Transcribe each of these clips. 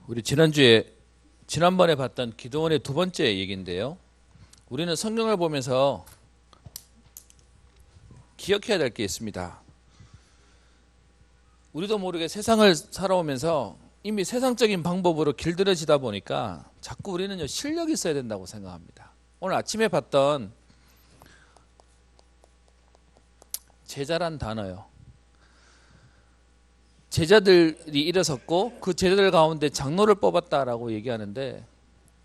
우리 지난번에 봤던 기도원의 두 번째 얘기인데요. 우리는 성경을 보면서 기억해야 될 게 있습니다. 우리도 모르게 세상을 살아오면서 이미 세상적인 방법으로 길들여지다 보니까 자꾸 우리는 실력이 있어야 된다고 생각합니다. 오늘 아침에 봤던 제자란 단어요. 제자들이 일어섰고 그 제자들 가운데 장로를 뽑았다라고 얘기하는데,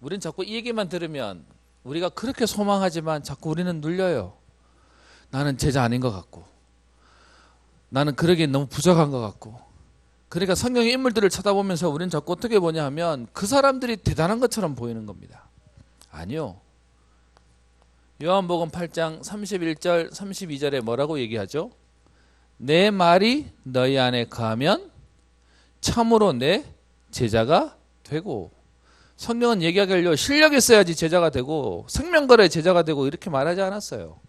우리는 자꾸 이 얘기만 들으면 우리가 그렇게 소망하지만 자꾸 우리는 눌려요. 나는 제자 아닌 것 같고, 나는 그러기엔 너무 부족한 것 같고. 그러니까 성경의 인물들을 쳐다보면서 우리는 자꾸 어떻게 보냐 하면 그 사람들이 대단한 것처럼 보이는 겁니다. 아니요. 요한복음 8장 31절 32절에 뭐라고 얘기하죠? 내 말이 너희 안에 거하면 참으로 내 제자가 되고. 성경은 얘기하길래 실력이 있어야지 제자가 되고 생명거래 제자가 되고 이렇게 말하지 않았어요.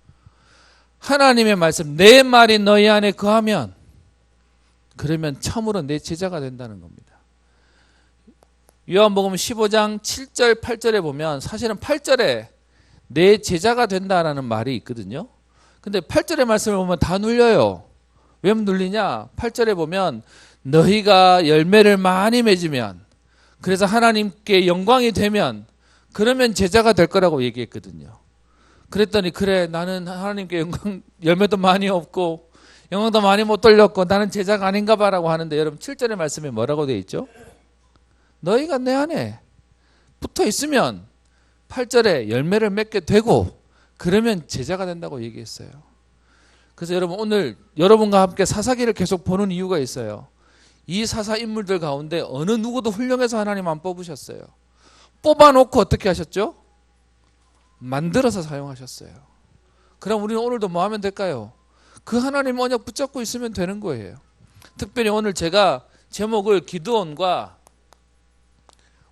하나님의 말씀, 내 말이 너희 안에 거하면, 그러면 참으로 내 제자가 된다는 겁니다. 요한복음 15장 7절 8절에 보면 사실은 8절에 내 제자가 된다라는 말이 있거든요. 근데 8절의 말씀을 보면 다 눌려요. 왜 눌리냐? 8절에 보면 너희가 열매를 많이 맺으면, 그래서 하나님께 영광이 되면, 그러면 제자가 될 거라고 얘기했거든요. 그랬더니 그래, 나는 하나님께 열매도 많이 없고 영광도 많이 못 돌렸고 나는 제자가 아닌가 봐라고 하는데, 여러분 7절의 말씀에 뭐라고 되어 있죠? 너희가 내 안에 붙어 있으면 8절에 열매를 맺게 되고 그러면 제자가 된다고 얘기했어요. 그래서 여러분, 오늘 여러분과 함께 사사기를 계속 보는 이유가 있어요. 이 사사 인물들 가운데 어느 누구도 훌륭해서 하나님 안 뽑으셨어요. 뽑아놓고 어떻게 하셨죠? 만들어서 사용하셨어요. 그럼 우리는 오늘도 뭐 하면 될까요? 그 하나님 언약 붙잡고 있으면 되는 거예요. 특별히 오늘 제가 제목을 기드온과,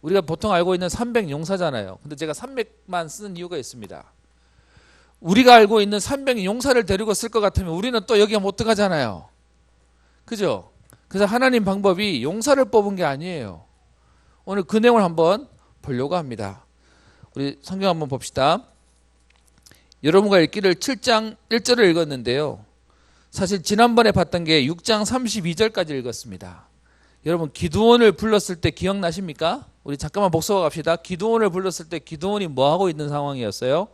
우리가 보통 알고 있는 300용사잖아요. 근데 제가 300만 쓰는 이유가 있습니다. 우리가 알고 있는 300용사를 데리고 쓸 것 같으면 우리는 또 여기에 못 들어가잖아요. 그죠? 그래서 하나님 방법이 용사를 뽑은 게 아니에요. 오늘 그 내용을 한번 보려고 합니다. 우리 성경 한번 봅시다. 여러분과 읽기를 7장 1절을 읽었는데요. 사실 지난번에 봤던 게 6장 32절까지 읽었습니다. 여러분, 기드온을 불렀을 때 기억나십니까? 우리 잠깐만 복습하 갑시다. 기드온을 불렀을 때 기드온이 뭐 하고 있는 상황이었어요?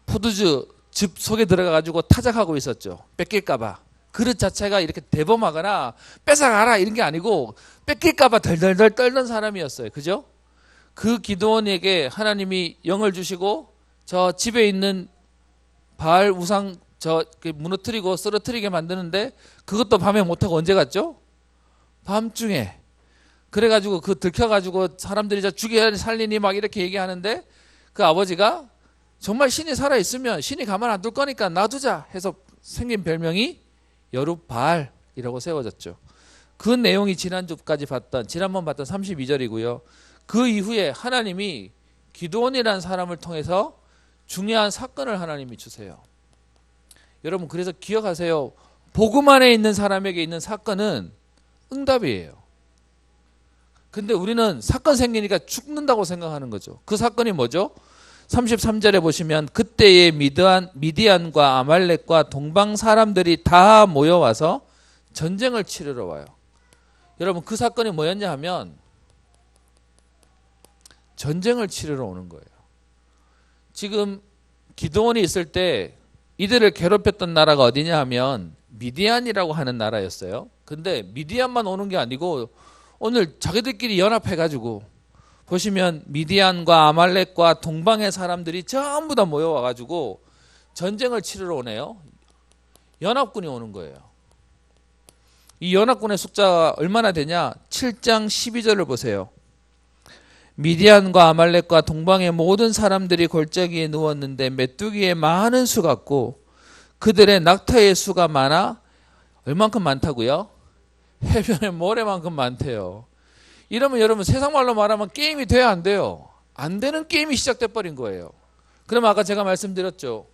포도주 즙 속에 들어가가지고 타작하고 있었죠. 뺏길까봐. 그릇 자체가 이렇게 대범하거나 뺏어가라 이런 게 아니고 뺏길까봐 덜덜덜 떨던 사람이었어요. 그죠? 그 기드온에게 하나님이 영을 주시고 저 집에 있는 바알 우상 무너뜨리고 쓰러뜨리게 만드는데, 그것도 밤에 못하고 언제 갔죠? 밤중에. 그래가지고 그 들켜가지고 사람들이 죽여야 살리니 막 이렇게 얘기하는데, 그 아버지가 정말 신이 살아있으면 신이 가만 안 둘 거니까 놔두자 해서 생긴 별명이 여룻바알이라고 세워졌죠. 그 내용이 지난번 봤던 32절이고요. 그 이후에 하나님이 기드온이라는 사람을 통해서 중요한 사건을 하나님이 주세요. 여러분, 그래서 기억하세요. 복음 안에 있는 사람에게 있는 사건은 응답이에요. 근데 우리는 사건 생기니까 죽는다고 생각하는 거죠. 그 사건이 뭐죠? 33절에 보시면 그때의 미디안과 아말렉과 동방 사람들이 다 모여와서 전쟁을 치르러 와요. 여러분, 그 사건이 뭐였냐 하면 전쟁을 치르러 오는 거예요. 지금 기드온이 있을 때 이들을 괴롭혔던 나라가 어디냐 하면 미디안이라고 하는 나라였어요. 근데 미디안만 오는 게 아니고 오늘 자기들끼리 연합해가지고 보시면 미디안과 아말렉과 동방의 사람들이 전부 다 모여와가지고 전쟁을 치르러 오네요. 연합군이 오는 거예요. 이 연합군의 숫자가 얼마나 되냐? 7장 12절을 보세요. 미디안과 아말렉과 동방의 모든 사람들이 골짜기에 누웠는데 메뚜기의 많은 수 같고 그들의 낙타의 수가 많아 얼만큼 많다고요? 해변의 모래만큼 많대요. 이러면 여러분, 세상 말로 말하면 게임이 돼야 안 돼요? 안 되는 게임이 시작돼 버린 거예요. 그럼 아까 제가 말씀드렸죠.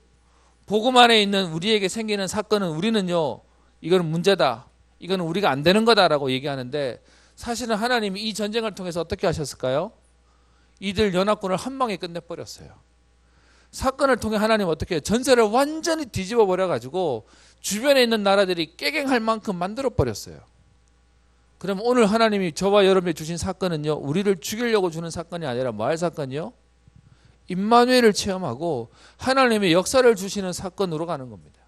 복음 안에 있는 우리에게 생기는 사건은 우리는요, 이거는 문제다, 이거는 우리가 안 되는 거다라고 얘기하는데, 사실은 하나님이 이 전쟁을 통해서 어떻게 하셨을까요? 이들 연합군을 한 방에 끝내버렸어요. 사건을 통해 하나님 어떻게 해요? 전세를 완전히 뒤집어 버려가지고 주변에 있는 나라들이 깨갱할 만큼 만들어 버렸어요. 그럼 오늘 하나님이 저와 여러분이 주신 사건은요, 우리를 죽이려고 주는 사건이 아니라 뭐 할 사건이요? 임마누엘을 체험하고 하나님의 역사를 주시는 사건으로 가는 겁니다.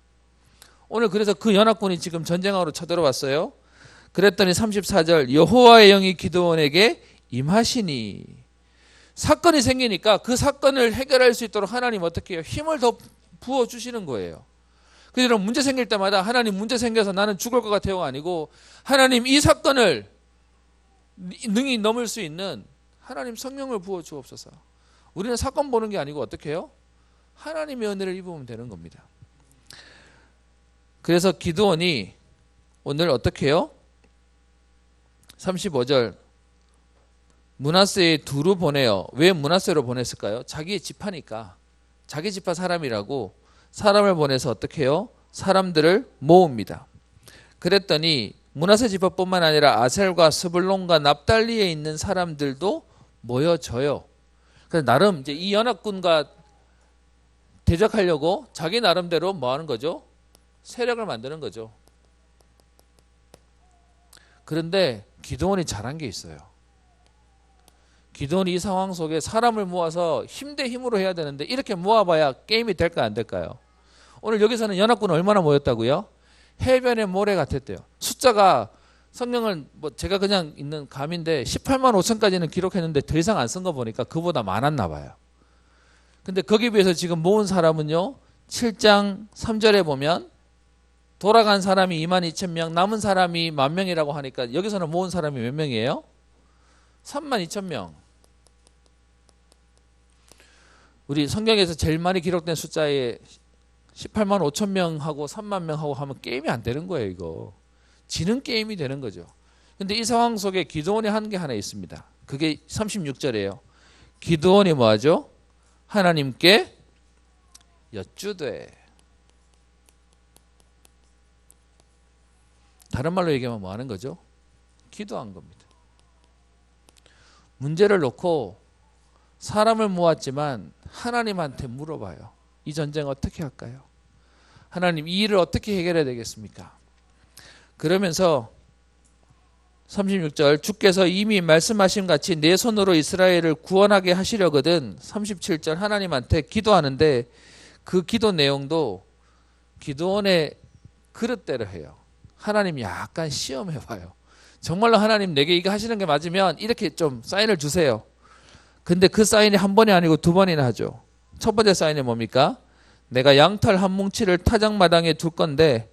오늘 그래서 그 연합군이 지금 전쟁하러 쳐들어왔어요. 그랬더니 34절 여호와의 영이 기드온에게 임하시니, 사건이 생기니까 그 사건을 해결할 수 있도록 하나님 어떻게 해요? 힘을 더 부어주시는 거예요. 그래서 문제 생길 때마다 하나님 문제 생겨서 나는 죽을 것 같아요가 아니고, 하나님 이 사건을 능히 넘을 수 있는 하나님 성령을 부어주옵소서. 우리는 사건 보는 게 아니고 어떻게 해요? 하나님의 은혜를 입으면 되는 겁니다. 그래서 기드온이 오늘 어떻게 해요? 35절 므낫세의 두루 보내요. 왜 므낫세로 보냈을까요? 자기의 지파니까, 자기 지파 사람이라고 사람을 보내서 어떻게 해요? 사람들을 모읍니다. 그랬더니 므낫세 지파뿐만 아니라 아셀과 스불론과 납달리에 있는 사람들도 모여져요. 그래서 나름 이제 이 연합군과 대적하려고 자기 나름대로 뭐 하는 거죠? 세력을 만드는 거죠. 그런데 기드온이 잘한 게 있어요. 기드온이 이 상황 속에 사람을 모아서 힘 대 힘으로 해야 되는데 이렇게 모아봐야 게임이 될까 안 될까요? 오늘 여기서는 연합군 얼마나 모였다고요? 해변의 모래 같았대요. 숫자가 성경을 뭐 제가 그냥 있는 감인데 18만 5천까지는 기록했는데 더 이상 안 쓴 거 보니까 그보다 많았나 봐요. 근데 거기에 비해서 지금 모은 사람은요, 7장 3절에 보면 돌아간 사람이 22,000명, 남은 사람이 10,000명이라고 하니까 여기서는 모은 사람이 몇 명이에요? 32,000명. 우리 성경에서 제일 많이 기록된 숫자에 18만 5천 명하고 3만 명하고 하면 게임이 안 되는 거예요. 이거 지는 게임이 되는 거죠. 근데 이 상황 속에 기드온이 한 게 하나 있습니다. 그게 36절이에요. 기드온이 뭐하죠? 하나님께 여쭈되, 다른 말로 얘기하면 뭐 하는 거죠? 기도한 겁니다. 문제를 놓고 사람을 모았지만 하나님한테 물어봐요. 이 전쟁 어떻게 할까요? 하나님, 이 일을 어떻게 해결해야 되겠습니까? 그러면서 36절 주께서 이미 말씀하신 같이 내 손으로 이스라엘을 구원하게 하시려거든. 37절 하나님한테 기도하는데 그 기도 내용도 기드온의 그릇대로 해요. 하나님 약간 시험해봐요. 정말로 하나님 내게 이거 하시는 게 맞으면 이렇게 좀 사인을 주세요. 근데 그 사인이 한 번이 아니고 두 번이나 하죠. 첫 번째 사인이 뭡니까? 내가 양털 한 뭉치를 타작마당에 둘 건데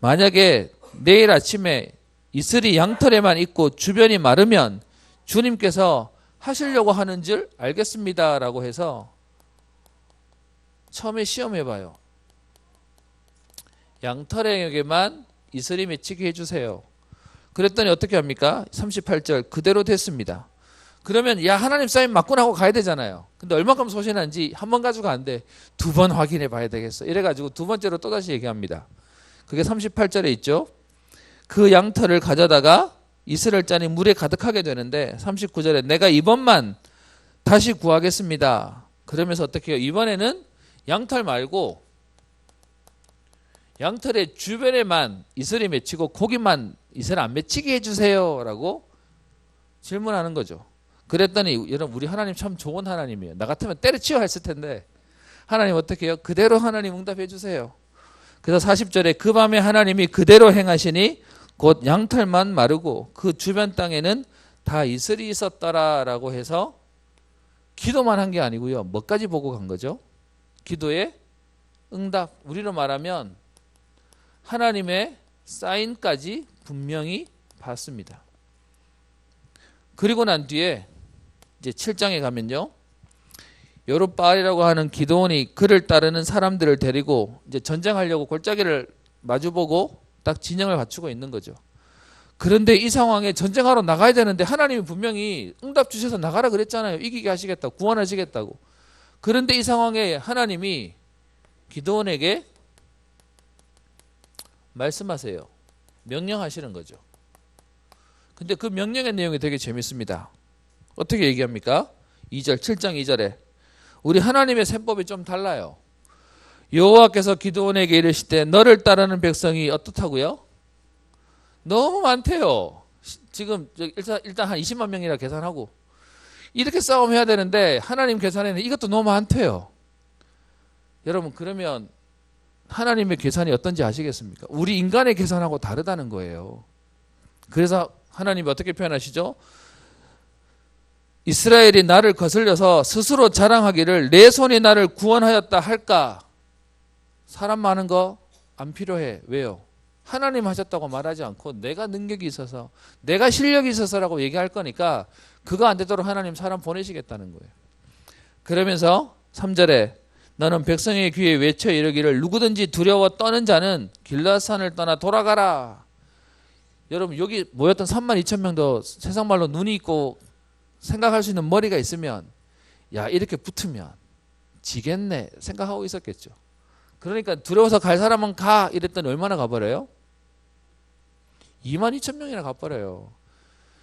만약에 내일 아침에 이슬이 양털에만 있고 주변이 마르면 주님께서 하시려고 하는 줄 알겠습니다 라고 해서 처음에 시험해봐요. 양털에게만 이슬이 맺히게 해주세요. 그랬더니 어떻게 합니까? 38절 그대로 됐습니다. 그러면 야 하나님 사인 맞고 나고 가야 되잖아요. 근데 얼마큼 소신한지 한 번 가지고 안 돼. 두 번 확인해 봐야 되겠어. 이래가지고 두 번째로 또다시 얘기합니다. 그게 38절에 있죠. 그 양털을 가져다가 이스라엘 짠이 물에 가득하게 되는데 39절에 내가 이번만 다시 구하겠습니다. 그러면서 어떻게 해요? 이번에는 양털 말고 양털의 주변에만 이슬이 맺히고 거기만 이슬 안 맺히게 해주세요 라고 질문하는 거죠. 그랬더니 여러분 우리 하나님 참 좋은 하나님이에요. 나 같으면 때려치워 했을 텐데 하나님 어떻게 해요? 그대로 하나님 응답해 주세요. 그래서 40절에 그 밤에 하나님이 그대로 행하시니 곧 양털만 마르고 그 주변 땅에는 다 이슬이 있었더라 라고 해서 기도만 한 게 아니고요. 뭐까지 보고 간 거죠? 기도의 응답. 우리로 말하면 하나님의 사인까지 분명히 봤습니다. 그리고 난 뒤에 이제 7장에 가면요. 여룻바알이라고 하는 기드온이 그를 따르는 사람들을 데리고 이제 전쟁하려고 골짜기를 마주보고 딱 진영을 갖추고 있는 거죠. 그런데 이 상황에 전쟁하러 나가야 되는데 하나님이 분명히 응답 주셔서 나가라 그랬잖아요. 이기게 하시겠다고, 구원하시겠다고. 그런데 이 상황에 하나님이 기드온에게 말씀하세요. 명령하시는 거죠. 근데 그 명령의 내용이 되게 재밌습니다. 어떻게 얘기합니까? 2절, 7장 2절에 우리 하나님의 셈법이 좀 달라요. 여호와께서 기드온에게 이르시되 너를 따르는 백성이 어떻다고요? 너무 많대요. 지금 일단 한 20만 명이라 계산하고 이렇게 싸움해야 되는데 하나님 계산에는 이것도 너무 많대요. 여러분 그러면 하나님의 계산이 어떤지 아시겠습니까? 우리 인간의 계산하고 다르다는 거예요. 그래서 하나님이 어떻게 표현하시죠? 이스라엘이 나를 거슬려서 스스로 자랑하기를 내 손이 나를 구원하였다 할까? 사람 많은 거 안 필요해. 왜요? 하나님 하셨다고 말하지 않고 내가 능력이 있어서 내가 실력이 있어서라고 얘기할 거니까 그거 안 되도록 하나님 사람 보내시겠다는 거예요. 그러면서 3절에 너는 백성의 귀에 외쳐 이르기를 누구든지 두려워 떠는 자는 길라산을 떠나 돌아가라. 여러분 여기 모였던 32,000명도 세상 말로 눈이 있고 생각할 수 있는 머리가 있으면 야 이렇게 붙으면 지겠네 생각하고 있었겠죠. 그러니까 두려워서 갈 사람은 가 이랬더니 얼마나 가버려요? 22,000명이나 가버려요.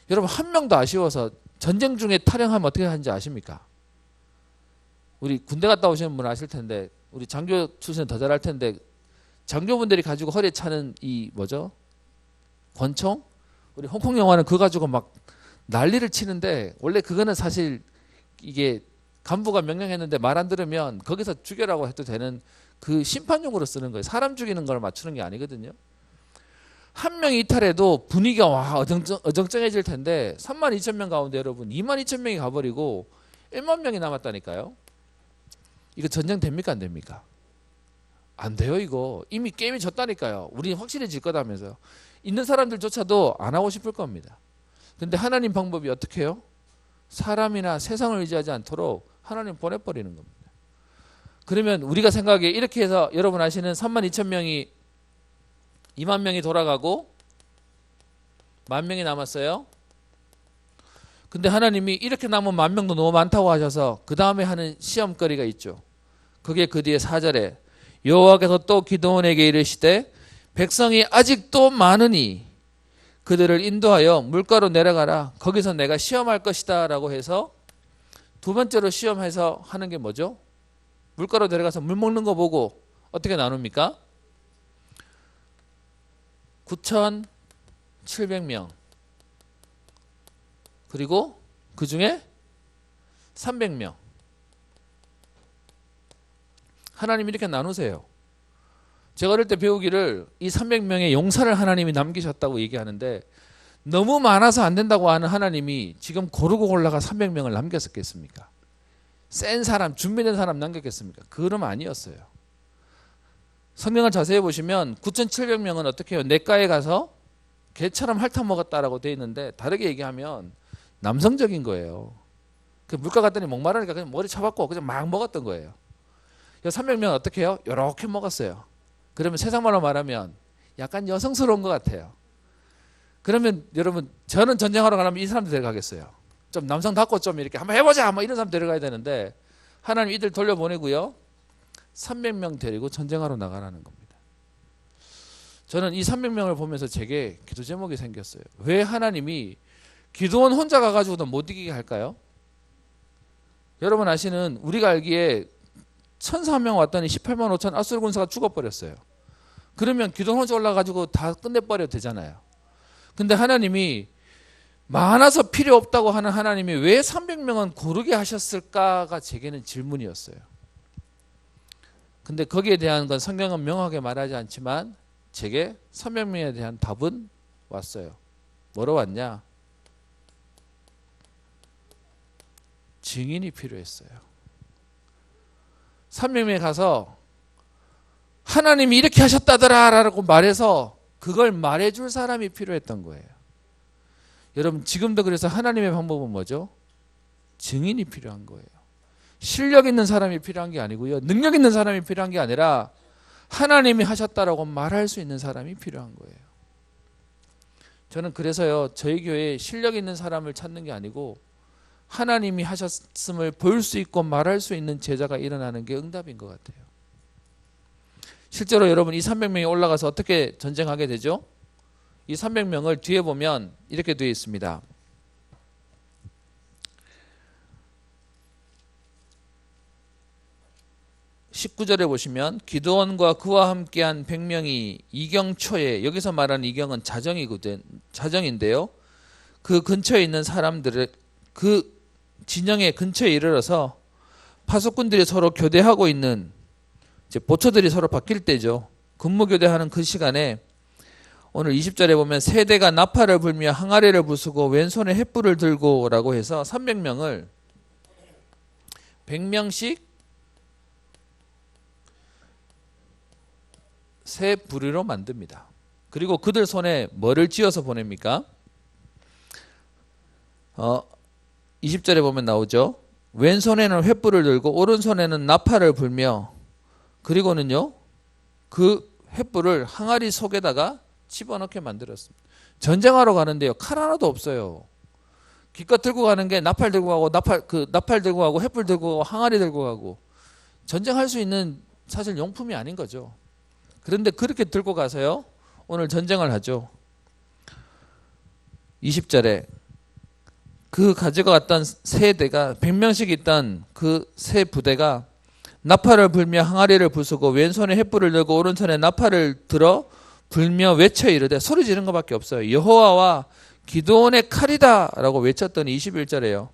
여러분 한 명도 아쉬워서 전쟁 중에 탈영하면 어떻게 하는지 아십니까? 우리 군대 갔다 오시는 분 아실 텐데 우리 장교 출신은 더 잘할 텐데 장교분들이 가지고 허리에 차는 이 뭐죠? 권총? 우리 홍콩 영화는 그거 가지고 막 난리를 치는데 원래 그거는 사실 이게 간부가 명령했는데 말 안 들으면 거기서 죽여라고 해도 되는 그 심판용으로 쓰는 거예요. 사람 죽이는 걸 맞추는 게 아니거든요. 한 명이 이탈해도 분위기가 와 어정쩡해질 텐데 32,000명 가운데 여러분 22,000명이 가버리고 1만 명이 남았다니까요. 이거 전쟁 됩니까 안 됩니까? 안 돼요 이거. 이미 게임이 졌다니까요. 우리는 확실히 질 거다면서요. 있는 사람들조차도 안 하고 싶을 겁니다. 근데 하나님 방법이 어떻게 해요? 사람이나 세상을 의지하지 않도록 하나님 보내버리는 겁니다. 그러면 우리가 생각에 이렇게 해서 여러분 아시는 32,000명이 2만 명이 돌아가고 10,000명이 남았어요. 근데 하나님이 이렇게 남은 10,000명도 너무 많다고 하셔서 그 다음에 하는 시험거리가 있죠. 그게 그 뒤에 4절에 여호와께서 또 기드온에게 이르시되 백성이 아직도 많으니 그들을 인도하여 물가로 내려가라. 거기서 내가 시험할 것이다 라고 해서 두 번째로 시험해서 하는 게 뭐죠? 물가로 내려가서 물 먹는 거 보고 어떻게 나눕니까? 9,700명 그리고 그 중에 300명 하나님 이렇게 나누세요. 제가 어릴 때 배우기를 이 300명의 용사를 하나님이 남기셨다고 얘기하는데 너무 많아서 안 된다고 하는 하나님이 지금 고르고 골라가 300명을 남겼었겠습니까? 센 사람, 준비된 사람 남겼겠습니까? 그럼 아니었어요. 성경을 자세히 보시면 9,700명은 어떻게 해요? 냇가에 가서 개처럼 핥아 먹었다라고 되어 있는데 다르게 얘기하면 남성적인 거예요. 그 물가 갔더니 목마르니까 그냥 머리 쳐박고 그냥 막 먹었던 거예요. 300명은 어떻게 해요? 요렇게 먹었어요. 그러면 세상 말로 말하면 약간 여성스러운 것 같아요. 그러면 여러분 저는 전쟁하러 가려면 이 사람들 데려가겠어요. 좀 남성답고 좀 이렇게 한번 해보자 뭐 이런 사람 데려가야 되는데 하나님 이들 돌려보내고요. 300명 데리고 전쟁하러 나가라는 겁니다. 저는 이 300명을 보면서 제게 기도 제목이 생겼어요. 왜 하나님이 기드온 혼자 가가지고도 못 이기게 할까요? 여러분 아시는 우리가 알기에 1,400명 왔더니 18만 5천 아수르 군사가 죽어버렸어요. 그러면 기드온 혼자 올라가지고 다 끝내버려도 되잖아요. 근데 하나님이 많아서 필요 없다고 하는 하나님이 왜 300명은 고르게 하셨을까가 제게는 질문이었어요. 근데 거기에 대한 건 성경은 명확하게 말하지 않지만 제게 300명에 대한 답은 왔어요. 뭐로 왔냐? 증인이 필요했어요. 300명에 가서 하나님이 이렇게 하셨다더라 라고 말해서 그걸 말해줄 사람이 필요했던 거예요. 여러분 지금도 그래서 하나님의 방법은 뭐죠? 증인이 필요한 거예요. 실력 있는 사람이 필요한 게 아니고요. 능력 있는 사람이 필요한 게 아니라 하나님이 하셨다라고 말할 수 있는 사람이 필요한 거예요. 저는 그래서요. 저희 교회에 실력 있는 사람을 찾는 게 아니고 하나님이 하셨음을 볼 수 있고 말할 수 있는 제자가 일어나는 게 응답인 것 같아요. 실제로 여러분 이 300명이 올라가서 어떻게 전쟁하게 되죠? 이 300명을 뒤에 보면 이렇게 되어 있습니다. 19절에 보시면 기드온과 그와 함께한 100명이 이경초에, 여기서 말하는 이경은 자정인데요. 그 근처에 있는 사람들을 그 진영의 근처에 이르러서 파수꾼들이 서로 교대하고 있는, 이제 보초들이 서로 바뀔 때죠. 근무 교대하는 그 시간에 오늘 20절에 보면 세대가 나팔을 불며 항아리를 부수고 왼손에 횃불을 들고 라고 해서 300명을 100명씩 세 부류로 만듭니다. 그리고 그들 손에 뭐를 쥐어서 보냅니까? 20절에 보면 나오죠. 왼손에는 횃불을 들고 오른손에는 나팔을 불며, 그리고는요 그 횃불을 항아리 속에다가 집어넣게 만들었습니다. 전쟁하러 가는데요 칼 하나도 없어요. 기껏 들고 가는 게 나팔 들고 가고 나팔 들고 가고 횃불 들고 가고 항아리 들고 가고, 전쟁할 수 있는 사실 용품이 아닌 거죠. 그런데 그렇게 들고 가서요 오늘 전쟁을 하죠. 20절에 그 가져갔던 세대가 100명씩 있던 그 세 부대가 나팔을 불며 항아리를 부수고 왼손에 횃불을 들고 오른손에 나팔을 들어 불며 외쳐 이르되, 소리 지른 것밖에 없어요. 여호와와 기드온의 칼이다 라고 외쳤더니 21절에요.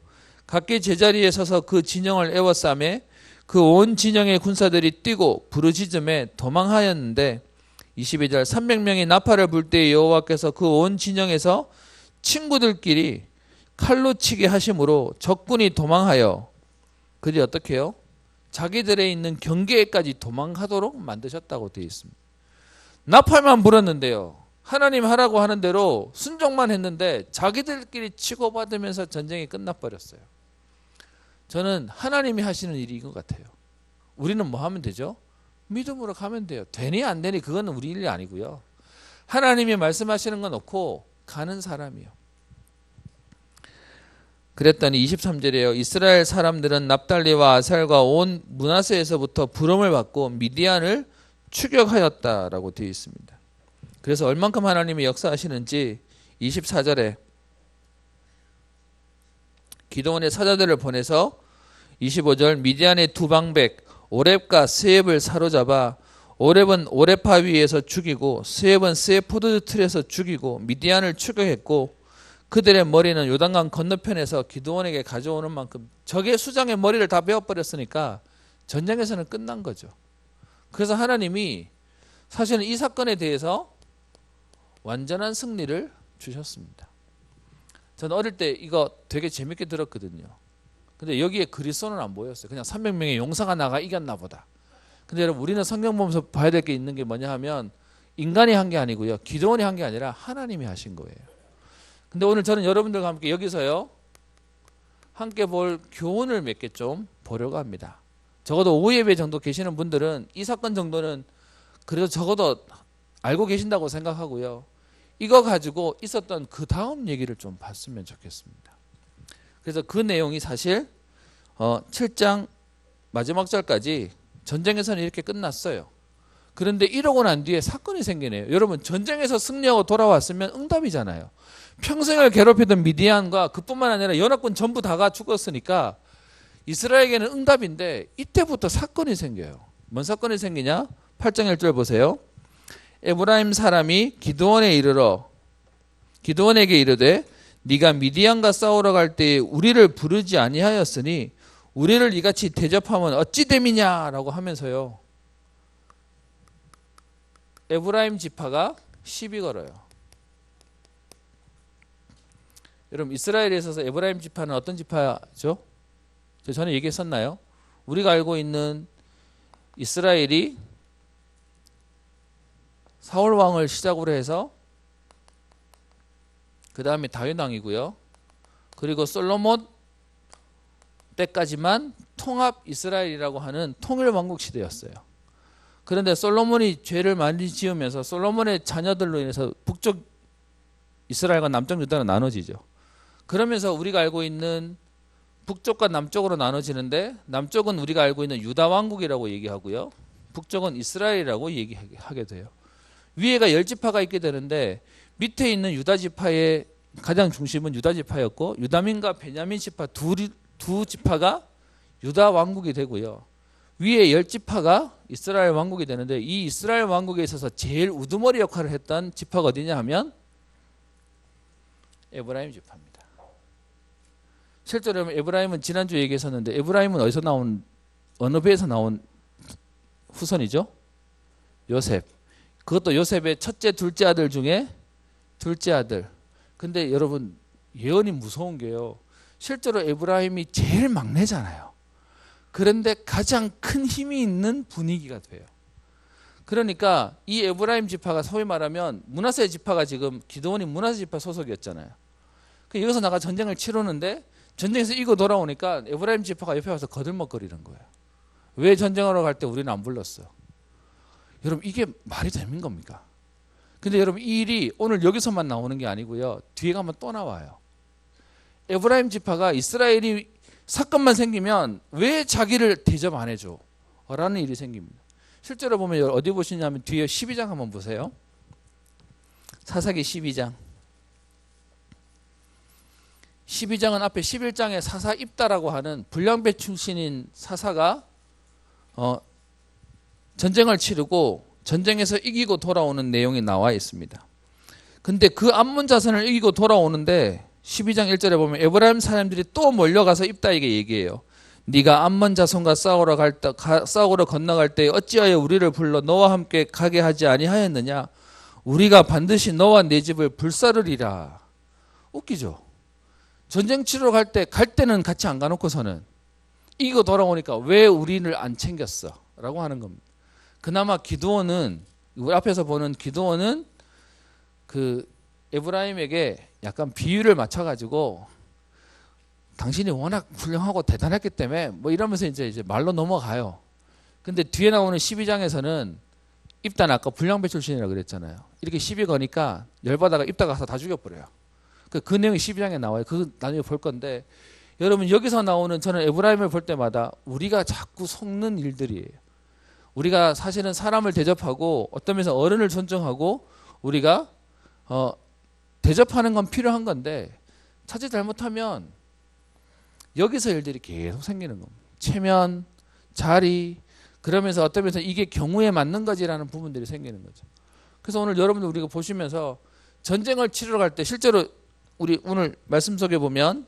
각기 제자리에 서서 그 진영을 에워싸매 그 온 진영의 군사들이 뛰고 부르짖음에 도망하였는데, 22절 300명이 나팔을 불 때 여호와께서 그 온 진영에서 친구들끼리 칼로 치게 하심으로 적군이 도망하여 그들이 어떻게 해요? 자기들에 있는 경계에까지 도망하도록 만드셨다고 되어 있습니다. 나팔만 불었는데요 하나님 하라고 하는 대로 순종만 했는데 자기들끼리 치고받으면서 전쟁이 끝나버렸어요. 저는 하나님이 하시는 일이 이것 같아요. 우리는 뭐 하면 되죠? 믿음으로 가면 돼요. 되니 안 되니 그거는 우리 일이 아니고요. 하나님이 말씀하시는 거 놓고 가는 사람이요. 그랬더니 23절에요. 이스라엘 사람들은 납달리와 아살과 온 므낫세에서부터 부름을 받고 미디안을 추격하였다라고 되어 있습니다. 그래서 얼만큼 하나님이 역사하시는지 24절에 기드온의 사자들을 보내서 25절 미디안의 두 방백 오렙과 스엡을 사로잡아 오렙은 오렙파 위에서 죽이고 스엡은 스엡 포도주 틀에서 죽이고 미디안을 추격했고, 그들의 머리는 요단강 건너편에서 기드온에게 가져오는 만큼 적의 수장의 머리를 다 베어버렸으니까 전쟁에서는 끝난 거죠. 그래서 하나님이 사실은 이 사건에 대해서 완전한 승리를 주셨습니다. 저는 어릴 때 이거 되게 재밌게 들었거든요. 근데 여기에 그리스도는 안 보였어요. 그냥 300명의 용사가 나가 이겼나 보다. 근데 여러분 우리는 성경 보면서 봐야 될 게 있는 게 뭐냐 하면 인간이 한 게 아니고요. 기드온이 한 게 아니라 하나님이 하신 거예요. 근데 오늘 저는 여러분들과 함께 여기서요 함께 볼 교훈을 몇 개 좀 보려고 합니다. 적어도 5예배 정도 계시는 분들은 이 사건 정도는 그래도 적어도 알고 계신다고 생각하고요. 이거 가지고 있었던 그 다음 얘기를 좀 봤으면 좋겠습니다. 그래서 그 내용이 사실 7장 마지막 절까지 전쟁에서는 이렇게 끝났어요. 그런데 이러고 난 뒤에 사건이 생기네요. 여러분 전쟁에서 승리하고 돌아왔으면 응답이잖아요. 평생을 괴롭히던 미디안과 그뿐만 아니라 연합군 전부 다가 죽었으니까 이스라엘에게는 응답인데 이때부터 사건이 생겨요. 뭔 사건이 생기냐? 8장 1절 보세요. 에브라임 사람이 기드온에게 이르되 네가 미디안과 싸우러 갈 때에 우리를 부르지 아니하였으니 우리를 이같이 대접하면 어찌 됨이냐라고 하면서요. 에브라임 지파가 시비 걸어요. 여러분 이스라엘에 있어서 에브라임 지파는 어떤 지파죠? 전에 얘기했었나요? 우리가 알고 있는 이스라엘이 사울 왕을 시작으로 해서 그 다음에 다윗 왕이고요. 그리고 솔로몬 때까지만 통합 이스라엘이라고 하는 통일 왕국 시대였어요. 그런데 솔로몬이 죄를 많이 지으면서 솔로몬의 자녀들로 인해서 북쪽 이스라엘과 남쪽 유다로 나눠지죠. 그러면서 우리가 알고 있는 북쪽과 남쪽으로 나눠지는데 남쪽은 우리가 알고 있는 유다 왕국이라고 얘기하고요. 북쪽은 이스라엘이라고 얘기하게 돼요. 위에가 10지파가 있게 되는데 밑에 있는 유다 지파의 가장 중심은 유다 지파였고 유다민과 베냐민 지파 두 지파가 유다 왕국이 되고요. 위에 10지파가 이스라엘 왕국이 되는데 이 이스라엘 왕국에 있어서 제일 우두머리 역할을 했던 지파가 어디냐 하면 에브라임 지파입니다. 실제로 에브라임은 지난주에 얘기했었는데 에브라임은 어디서 나온 어느 배에서 나온 후손이죠? 요셉. 그것도 요셉의 첫째 둘째 아들 중에 둘째 아들. 근데 여러분 예언이 무서운 게요. 실제로 에브라임이 제일 막내잖아요. 그런데 가장 큰 힘이 있는 분위기가 돼요. 그러니까 이 에브라임 지파가 소위 말하면 므낫세 지파가 지금 기드온이 므낫세 지파 소속이었잖아요. 여기서 나가 전쟁을 치르는데 전쟁에서 이기고 돌아오니까 에브라임 지파가 옆에 와서 거들먹거리는 거예요. 왜 전쟁하러 갈 때 우리는 안 불렀어? 여러분 이게 말이 되는 겁니까? 근데 여러분 이 일이 오늘 여기서만 나오는 게 아니고요. 뒤에 가면 또 나와요. 에브라임 지파가 이스라엘이 사건만 생기면 왜 자기를 대접 안 해줘? 라는 일이 생깁니다. 실제로 보면 어디 보시냐면 뒤에 12장 한번 보세요. 사사기 12장. 12장은 앞에 11장에 사사 입다라고 하는 불량배 출신인 사사가 전쟁을 치르고 전쟁에서 이기고 돌아오는 내용이 나와 있습니다. 근데 그 암몬 자손을 이기고 돌아오는데 12장 1절에 보면 에브라임 사람들이 또 몰려가서 입다에게 얘기해요. 네가 암몬 자손과 싸우러 건너갈 때 어찌하여 우리를 불러 너와 함께 가게 하지 아니하였느냐? 우리가 반드시 너와 네 집을 불사르리라. 웃기죠? 전쟁 치러 갈 때는 같이 안 가놓고서는 이기고 돌아오니까 왜 우리를 안 챙겼어? 라고 하는 겁니다. 그나마 기드온은 우리 앞에서 보는 기드온은 그 에브라임에게 약간 비유를 맞춰가지고 당신이 워낙 훌륭하고 대단했기 때문에 뭐 이러면서 이제 말로 넘어가요. 근데 뒤에 나오는 12장에서는 입단 아까 불량배 출신이라고 그랬잖아요. 이렇게 시비 거니까 열받아가 입다 가서 다 죽여버려요. 그 내용이 12장에 나와요. 그거 나중에 볼 건데 여러분 여기서 나오는 저는 에브라임을 볼 때마다 우리가 자꾸 속는 일들이에요. 우리가 사실은 사람을 대접하고 어떤 면에서 어른을 존중하고 우리가 대접하는 건 필요한 건데 자칫 잘못하면 여기서 일들이 계속 생기는 겁니다. 체면, 자리 그러면서 어떤 면에서 이게 경우에 맞는 거지라는 부분들이 생기는 거죠. 그래서 오늘 여러분들 우리가 보시면서 전쟁을 치르러 갈 때 실제로 우리 오늘 말씀 속에 보면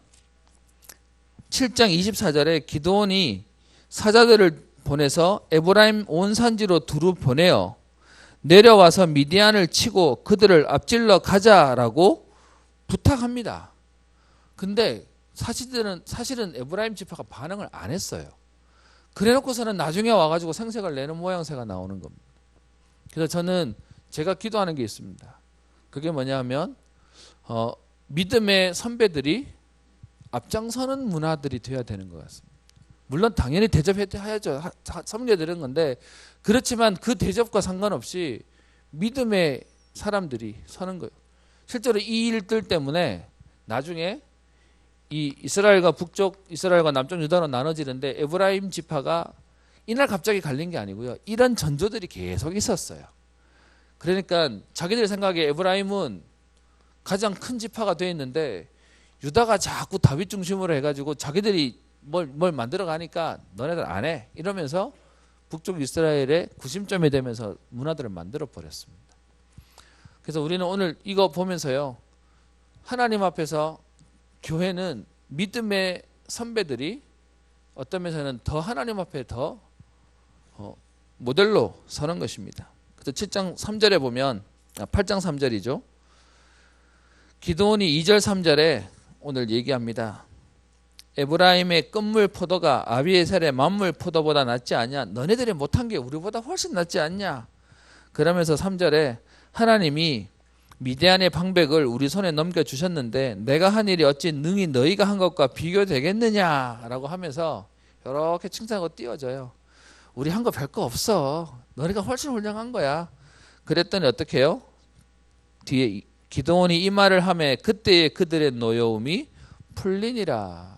7장 24절에 기드온이 사자들을 보내서 에브라임 온 산지로 두루 보내어 내려와서 미디안을 치고 그들을 앞질러 가자라고 부탁합니다. 근데 사실은 에브라임 지파가 반응을 안 했어요. 그래놓고서는 나중에 와가지고 생색을 내는 모양새가 나오는 겁니다. 그래서 저는 제가 기도하는 게 있습니다. 그게 뭐냐면 믿음의 선배들이 앞장서는 문화들이 되어야 되는 것 같습니다. 물론 당연히 대접해야죠. 섬겨야 되는 건데 그렇지만 그 대접과 상관없이 믿음의 사람들이 서는 거예요. 실제로 이 일들 때문에 나중에 이 이스라엘과 북쪽 이스라엘과 남쪽 유다로 나눠지는데 에브라임 지파가 이날 갑자기 갈린 게 아니고요. 이런 전조들이 계속 있었어요. 그러니까 자기들 생각에 에브라임은 가장 큰 지파가 되어 있는데 유다가 자꾸 다윗 중심으로 해가지고 자기들이 뭘 만들어 가니까 너네들 안 해 이러면서 북쪽 이스라엘의 구심점이 되면서 문화들을 만들어 버렸습니다. 그래서 우리는 오늘 이거 보면서요. 하나님 앞에서 교회는 믿음의 선배들이 어떤 면에서는 더 하나님 앞에 더 모델로 서는 것입니다. 그래서 7장 3절에 보면 8장 3절이죠. 기드온이 2절 3절에 오늘 얘기합니다. 에브라임의 끝물 포도가 아비에셀의 만물 포도보다 낫지 않냐? 너네들이 못한 게 우리보다 훨씬 낫지 않냐? 그러면서 3절에 하나님이 미디안의 방백을 우리 손에 넘겨주셨는데 내가 한 일이 어찌 능히 너희가 한 것과 비교되겠느냐라고 하면서 이렇게 칭찬하고 띄워줘요. 우리 한 거 별거 없어. 너희가 훨씬 훌륭한 거야. 그랬더니 어떻게 해요? 뒤에 기드온이 이 말을 하매 그때의 그들의 노여움이 풀리니라.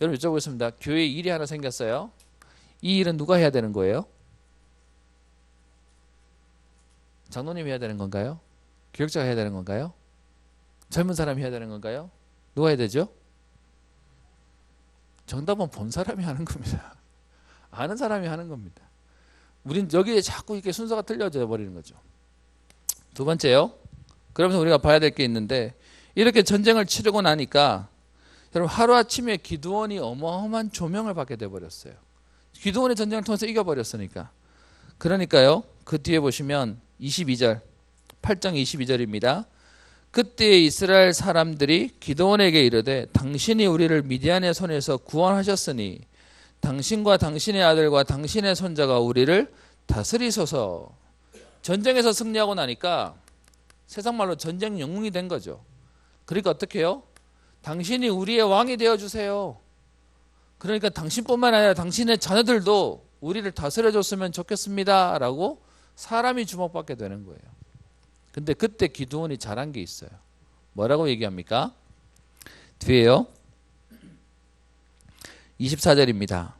여러분 여쭤보겠습니다. 교회에 일이 하나 생겼어요. 이 일은 누가 해야 되는 거예요? 장로님이 해야 되는 건가요? 교육자가 해야 되는 건가요? 젊은 사람이 해야 되는 건가요? 누가 해야 되죠? 정답은 본 사람이 하는 겁니다. 아는 사람이 하는 겁니다. 우린 여기에 자꾸 이렇게 순서가 틀려져 버리는 거죠. 두 번째요. 그러면서 우리가 봐야 될 게 있는데, 이렇게 전쟁을 치르고 나니까 여러분 하루아침에 기드온이 어마어마한 조명을 받게 돼버렸어요. 기드온의 전쟁을 통해서 이겨버렸으니까. 그러니까요, 그 뒤에 보시면 22절, 8장 22절입니다. 그때 이스라엘 사람들이 기드온에게 이르되 당신이 우리를 미디안의 손에서 구원하셨으니 당신과 당신의 아들과 당신의 손자가 우리를 다스리소서. 전쟁에서 승리하고 나니까 세상 말로 전쟁 영웅이 된 거죠. 그러니까 어떻게 해요? 당신이 우리의 왕이 되어주세요. 그러니까 당신뿐만 아니라 당신의 자녀들도 우리를 다스려줬으면 좋겠습니다 라고 사람이 주목받게 되는 거예요. 근데 그때 기드온이 잘한 게 있어요. 뭐라고 얘기합니까? 뒤에요. 24절입니다.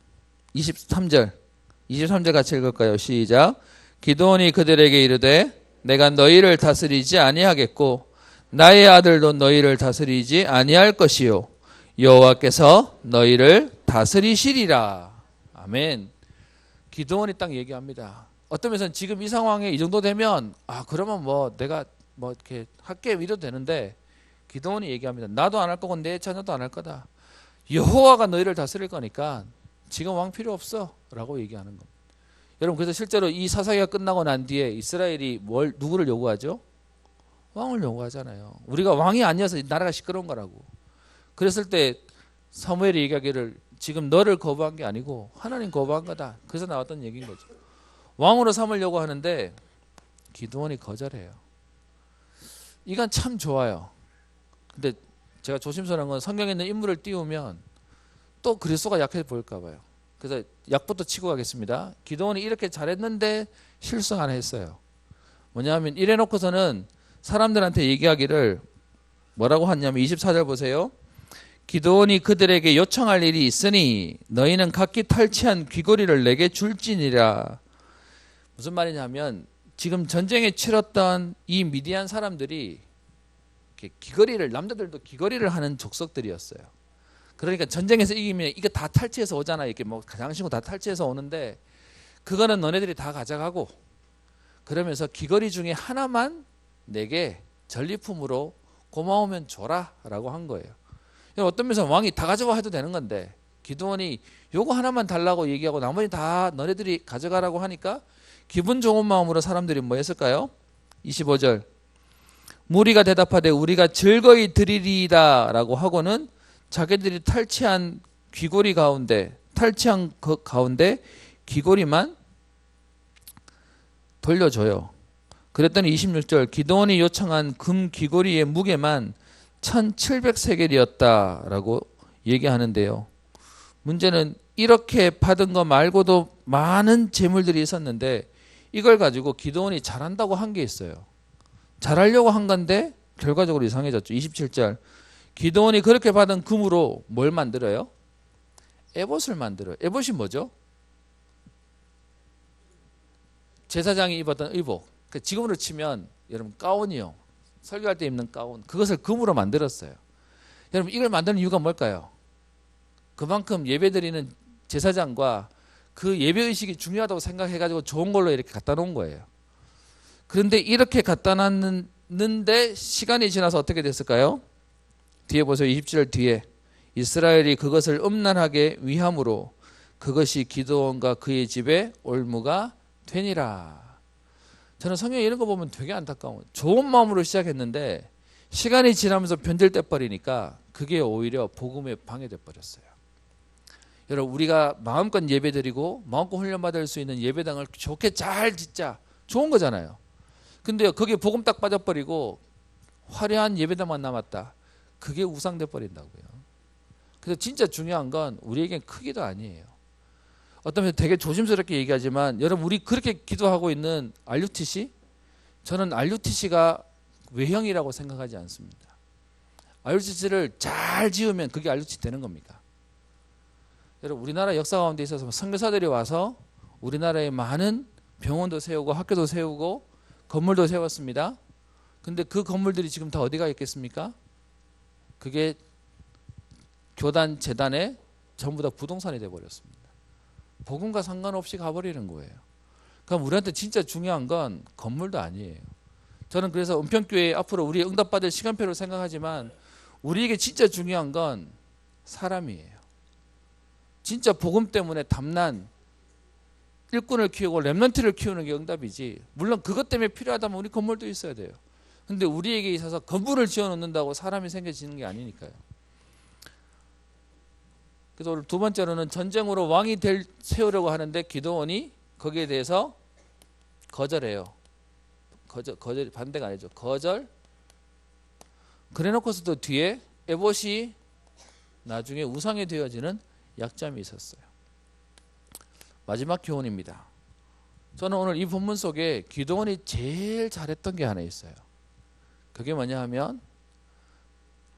23절 같이 읽을까요? 시작. 기드온이 그들에게 이르되 내가 너희를 다스리지 아니하겠고 나의 아들도 너희를 다스리지 아니할 것이요 여호와께서 너희를 다스리시리라. 아멘. 기드온이 딱 얘기합니다. 어떤 면에서는 지금 이 상황에 이 정도 되면 그러면 뭐 내가 뭐 이렇게 할게 이래도 되는데, 기드온이 얘기합니다. 나도 안 할 거고 내 자녀도 안 할 거다. 여호와가 너희를 다스릴 거니까 지금 왕 필요 없어 라고 얘기하는 겁니다. 여러분, 그래서 실제로 이 사사기가 끝나고 난 뒤에 이스라엘이 누구를 요구하죠? 왕을 요구하잖아요. 우리가 왕이 아니어서 나라가 시끄러운 거라고. 그랬을 때 사무엘이 얘기하기를 지금 너를 거부한 게 아니고 하나님 거부한 거다. 그래서 나왔던 얘기인 거죠. 왕으로 삼으려고 하는데 기드온이 거절해요. 이건 참 좋아요. 근데 제가 조심스러운 건 성경에 있는 인물을 띄우면 또 그리스도가 약해 보일까 봐요. 그래서 약부터 치고 가겠습니다. 기드온이 이렇게 잘했는데 실수 하나 했어요. 뭐냐면 이래놓고서는 사람들한테 얘기하기를 뭐라고 하냐면 24절 보세요. 기드온이 그들에게 요청할 일이 있으니 너희는 각기 탈취한 귀고리를 내게 줄지니라. 무슨 말이냐면 지금 전쟁에 치렀던 이 미디안 사람들이 귀걸이를, 남자들도 귀걸이를 하는 족속들이었어요. 그러니까 전쟁에서 이기면 이거 다 탈취해서 오잖아. 이렇게 뭐 장신구 다 탈취해서 오는데 그거는 너네들이 다 가져가고, 그러면서 귀걸이 중에 하나만 내게 전리품으로 고마우면 줘라 라고 한 거예요. 어떤 면에서 왕이 다 가져와 해도 되는 건데 기드온이 요거 하나만 달라고 얘기하고 나머지 다 너네들이 가져가라고 하니까 기분 좋은 마음으로 사람들이 뭐 했을까요? 25절. 무리가 대답하되 우리가 즐거이 드리리이다 라고 하고는 자기들이 탈취한 귀고리 가운데 귀고리만 돌려줘요. 그랬더니 26절. 기드온이 요청한 금 귀고리의 무게만 1700세겔이었다 라고 얘기하는데요. 문제는 이렇게 받은 거 말고도 많은 재물들이 있었는데 이걸 가지고 기드온이 잘한다고 한 게 있어요. 잘하려고 한 건데 결과적으로 이상해졌죠. 27절. 기드온이 그렇게 받은 금으로 뭘 만들어요? 에봇을 만들어요. 에봇이 뭐죠? 제사장이 입었던 의복. 지금으로 치면 여러분 가운이요. 설교할 때 입는 가운. 그것을 금으로 만들었어요. 여러분 이걸 만드는 이유가 뭘까요? 그만큼 예배드리는 제사장과 그 예배의식이 중요하다고 생각해가지고 좋은 걸로 이렇게 갖다 놓은 거예요. 그런데 이렇게 갖다 놨는데 시간이 지나서 어떻게 됐을까요? 뒤에 보세요. 27절 뒤에. 이스라엘이 그것을 음란하게 위함으로 그것이 기드온과 그의 집에 올무가 되니라. 저는 성경에 이런 거 보면 되게 안타까워요. 좋은 마음으로 시작했는데 시간이 지나면서 변질돼 버리니까 그게 오히려 복음에 방해돼 버렸어요. 여러분 우리가 마음껏 예배드리고 마음껏 훈련받을 수 있는 예배당을 좋게 잘 짓자. 좋은 거잖아요. 근데 거기에 복음 딱 빠져버리고 화려한 예배당만 남았다. 그게 우상돼 버린다고요. 그래서 진짜 중요한 건 우리에겐 크기도 아니에요. 어떤 면에서 되게 조심스럽게 얘기하지만 여러분 우리 그렇게 기도하고 있는 RUTC, 저는 RUTC가 외형이라고 생각하지 않습니다. RUTC를 잘 지으면 그게 RUTC 되는 겁니까? 여러분 우리나라 역사 가운데 있어서 선교사들이 와서 우리나라에 많은 병원도 세우고 학교도 세우고 건물도 세웠습니다. 근데 그 건물들이 지금 다 어디가 있겠습니까? 그게 교단, 재단에 전부 다 부동산이 돼버렸습니다. 복음과 상관없이 가버리는 거예요. 그럼 우리한테 진짜 중요한 건 건물도 아니에요. 저는 그래서 은평교회 앞으로 우리 응답받을 시간표를 생각하지만 우리에게 진짜 중요한 건 사람이에요. 진짜 복음 때문에 담난 일꾼을 키우고 렘넌트를 키우는 게 응답이지. 물론 그것 때문에 필요하다면 우리 건물도 있어야 돼요. 근데 우리에게 있어서 건물을 지어놓는다고 사람이 생겨지는 게 아니니까요. 그래서 오늘 두 번째로는 전쟁으로 왕이 세우려고 하는데 기드온이 거기에 대해서 거절해요. 거절 반대가 아니죠. 거절. 그래놓고서도 뒤에 에봇이 나중에 우상이 되어지는 약점이 있었어요. 마지막 교훈입니다. 저는 오늘 이 본문 속에 기드온이 제일 잘했던 게 하나 있어요. 그게 뭐냐 하면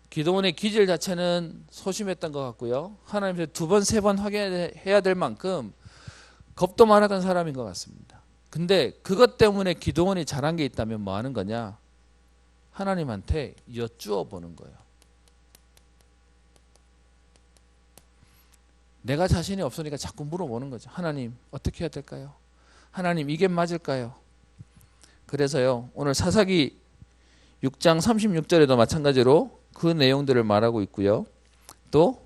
기드온의 기질 자체는 소심했던 것 같고요. 하나님께 두 번, 세 번 확인해야 될 만큼 겁도 많았던 사람인 것 같습니다. 근데 그것 때문에 기드온이 잘한 게 있다면 뭐 하는 거냐? 하나님한테 여쭈어 보는 거예요. 내가 자신이 없으니까 자꾸 물어보는 거죠. 하나님 어떻게 해야 될까요? 하나님 이게 맞을까요? 그래서요 오늘 사사기 6장 36절에도 마찬가지로 그 내용들을 말하고 있고요. 또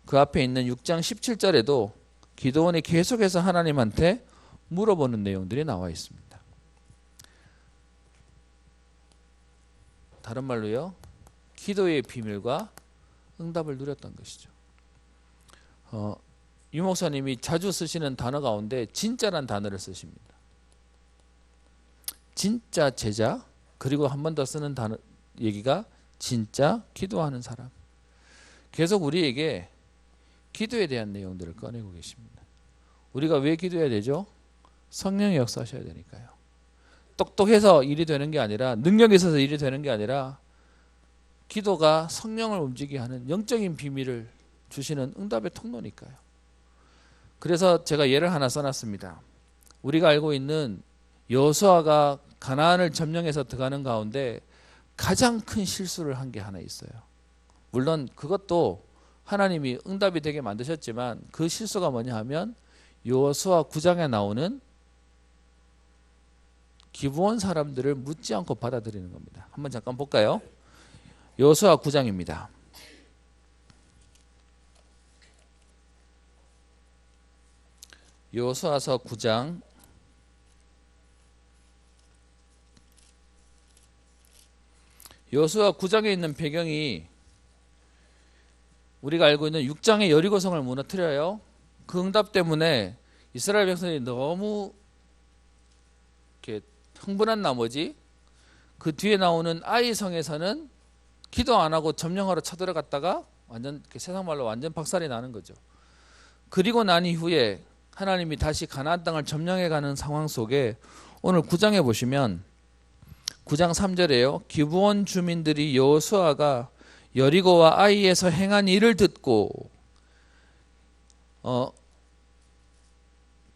그 앞에 있는 6장 17절에도 기드온이 계속해서 하나님한테 물어보는 내용들이 나와 있습니다. 다른 말로요. 기도의 비밀과 응답을 누렸던 것이죠. 유 목사님이 자주 쓰시는 단어 가운데 진짜란 단어를 쓰십니다. 진짜 제자, 그리고 한 번 더 쓰는 단어 얘기가 진짜 기도하는 사람. 계속 우리에게 기도에 대한 내용들을 꺼내고 계십니다. 우리가 왜 기도해야 되죠? 성령이 역사하셔야 되니까요. 똑똑해서 일이 되는 게 아니라, 능력이 있어서 일이 되는 게 아니라 기도가 성령을 움직이게 하는 영적인 비밀을 주시는 응답의 통로니까요. 그래서 제가 예를 하나 써놨습니다. 우리가 알고 있는 여호수아가 가나안을 점령해서 들어가는 가운데 가장 큰 실수를 한 게 하나 있어요. 물론 그것도 하나님이 응답이 되게 만드셨지만 그 실수가 뭐냐 하면 여호수아 9장에 나오는 기브온 사람들을 묻지 않고 받아들이는 겁니다. 한번 잠깐 볼까요? 여호수아 9장입니다. 여호수아서 9장 여호수아 9장에 있는 배경이 우리가 알고 있는 6장의 여리고성을 무너뜨려요. 그 응답 때문에 이스라엘 백성이 너무 이렇게 흥분한 나머지 그 뒤에 나오는 아이성에서는 기도 안 하고 점령하러 쳐들어갔다가 완전 세상 말로 완전 박살이 나는 거죠. 그리고 난 이후에 하나님이 다시 가나안 땅을 점령해 가는 상황 속에 오늘 9장에 보시면 9장 3절에요. 기브온 주민들이 여호수아가 여리고와 아이에서 행한 일을 듣고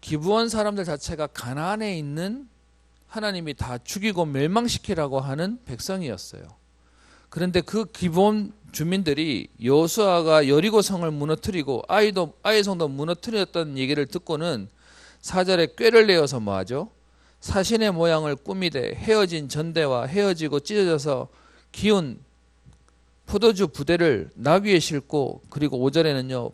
기브온 사람들 자체가 가나안에 있는 하나님이 다 죽이고 멸망시키라고 하는 백성이었어요. 그런데 그 기브온 주민들이 여호수아가 여리고 성을 무너뜨리고 아이 성도 무너뜨렸던 얘기를 듣고는 4절에 꾀를 내어서 뭐하죠? 사신의 모양을 꾸미되 헤어진 전대와 헤어지고 찢어져서 기운 포도주 부대를 나귀에 싣고, 그리고 5절에는요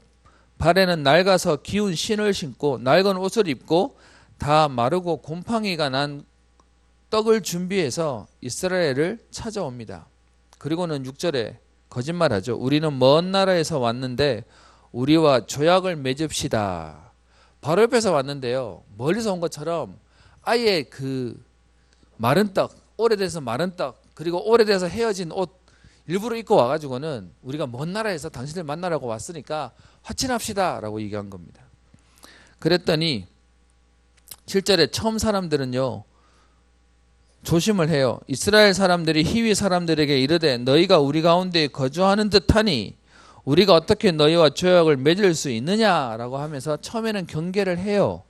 발에는 낡아서 기운 신을 신고 낡은 옷을 입고 다 마르고 곰팡이가 난 떡을 준비해서 이스라엘을 찾아옵니다. 그리고는 6절에 거짓말하죠. 우리는 먼 나라에서 왔는데 우리와 조약을 맺읍시다. 바로 옆에서 왔는데요, 멀리서 온 것처럼 아예 그 마른 떡, 오래돼서 마른 떡, 그리고 오래돼서 헤어진 옷 일부러 입고 와가지고는 우리가 먼 나라에서 당신을 만나라고 왔으니까 화친합시다 라고 얘기한 겁니다. 그랬더니 7절에 처음 사람들은요 조심을 해요. 이스라엘 사람들이 히위 사람들에게 이르되 너희가 우리 가운데 거주하는 듯하니 우리가 어떻게 너희와 조약을 맺을 수 있느냐라고 하면서 처음에는 경계를 해요.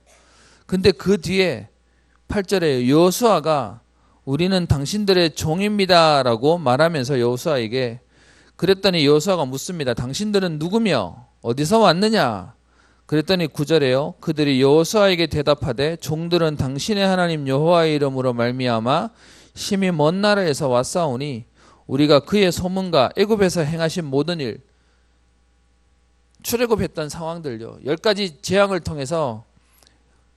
근데 그 뒤에 8절에 여호수아가 우리는 당신들의 종입니다 라고 말하면서 여호수아에게, 그랬더니 여호수아가 묻습니다. 당신들은 누구며 어디서 왔느냐? 그랬더니 9절에요. 그들이 여호수아에게 대답하되 종들은 당신의 하나님 여호와의 이름으로 말미암아 심히 먼 나라에서 왔사오니 우리가 그의 소문과 애굽에서 행하신 모든 일, 출애굽했던 상황들요, 10가지 재앙을 통해서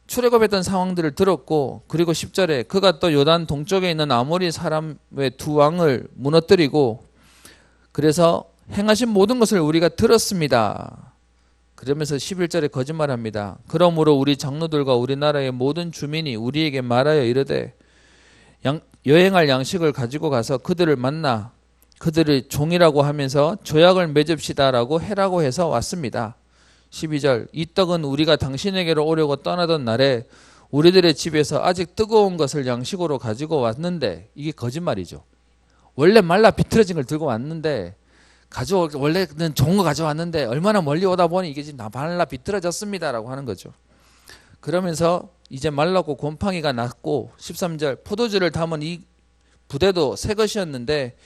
출애굽했던 상황들을 들었고, 그리고 10절에 그가 또 요단 동쪽에 있는 아모리 사람의 2왕을 무너뜨리고 그래서 행하신 모든 것을 우리가 들었습니다. 그러면서 11절에 거짓말합니다. 그러므로 우리 장로들과 우리나라의 모든 주민이 우리에게 말하여 이르되 여행할 양식을 가지고 가서 그들을 만나 그들의 종이라고 하면서 조약을 맺읍시다라고 해라고 해서 왔습니다. 12절, 이 떡은 우리가 당신에게로 오려고 떠나던 날에 우리들의 집에서 아직 뜨거운 것을 양식으로 가지고 왔는데, 이게 거짓말이죠. 원래 말라 비틀어진 걸 들고 왔는데, 원래는 좋은 거 가져왔는데 얼마나 멀리 오다 보니 이게 지금 말라 비틀어졌습니다라고 하는 거죠. 그러면서 이제 말랐고 곰팡이가 났고, 13절, 포도주를 담은 이 부대도 새 것이었는데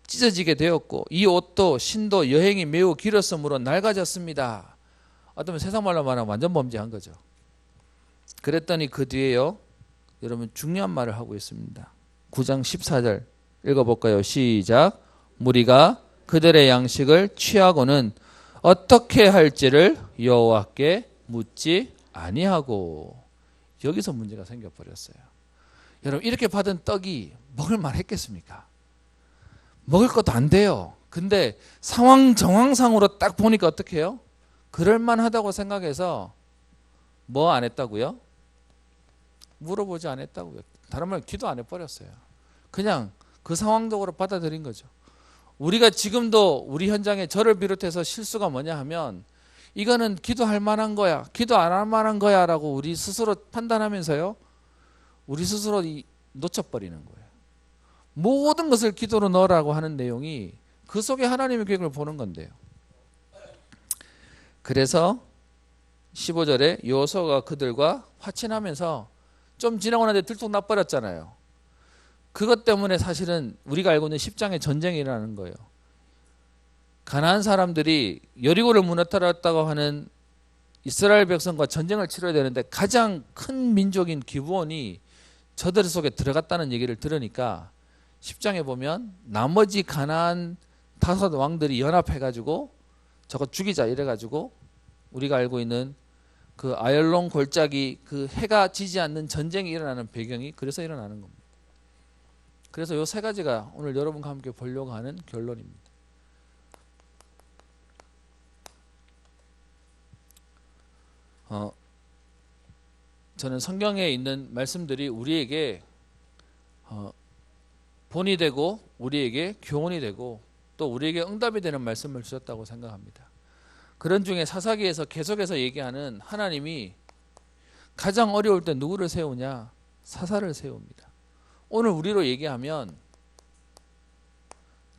찢어지게 되었고 이 옷도 신도 여행이 매우 길었으므로 낡아졌습니다. 어쩌면 세상 말로 말하면 완전 범죄한 거죠. 그랬더니 그 뒤에요, 여러분 중요한 말을 하고 있습니다. 9장 14절 읽어볼까요? 시작. 무리가 그들의 양식을 취하고는 어떻게 할지를 여호와께 묻지 아니하고. 여기서 문제가 생겨버렸어요. 여러분, 이렇게 받은 떡이 먹을 만했겠습니까? 먹을 것도 안 돼요. 근데 정황상으로 딱 보니까 어떻게 해요? 그럴만하다고 생각해서 뭐 안 했다고요? 물어보지 않았다고요. 다른 말로 기도 안 해버렸어요. 그냥 그 상황적으로 받아들인 거죠. 우리가 지금도 우리 현장에 저를 비롯해서 실수가 뭐냐 하면, 이거는 기도할 만한 거야, 기도 안 할 만한 거야 라고 우리 스스로 판단하면서요, 우리 스스로 놓쳐버리는 거예요. 모든 것을 기도로 넣으라고 하는 내용이 그 속에 하나님의 계획을 보는 건데요. 그래서 15절에 여호수아가 그들과 화친하면서 좀 지나고 나서 들통 나버렸잖아요. 그것 때문에 사실은 우리가 알고 있는 10장의 전쟁이 일어나는 거예요. 가나안 사람들이 여리고를 무너뜨렸다고 하는 이스라엘 백성과 전쟁을 치러야 되는데 가장 큰 민족인 기브온이 저들 속에 들어갔다는 얘기를 들으니까 10장에 보면 나머지 가나안 5 왕들이 연합해가지고 저거 죽이자 이래가지고 우리가 알고 있는 그 아열론 골짜기, 그 해가 지지 않는 전쟁이 일어나는 배경이 그래서 일어나는 겁니다. 그래서 요 3가지가 오늘 여러분과 함께 보려고 하는 결론입니다. 저는 성경에 있는 말씀들이 우리에게 본이 되고 우리에게 교훈이 되고 또 우리에게 응답이 되는 말씀을 주셨다고 생각합니다. 그런 중에 사사기에서 계속해서 얘기하는, 하나님이 가장 어려울 때 누구를 세우냐? 사사를 세웁니다. 오늘 우리로 얘기하면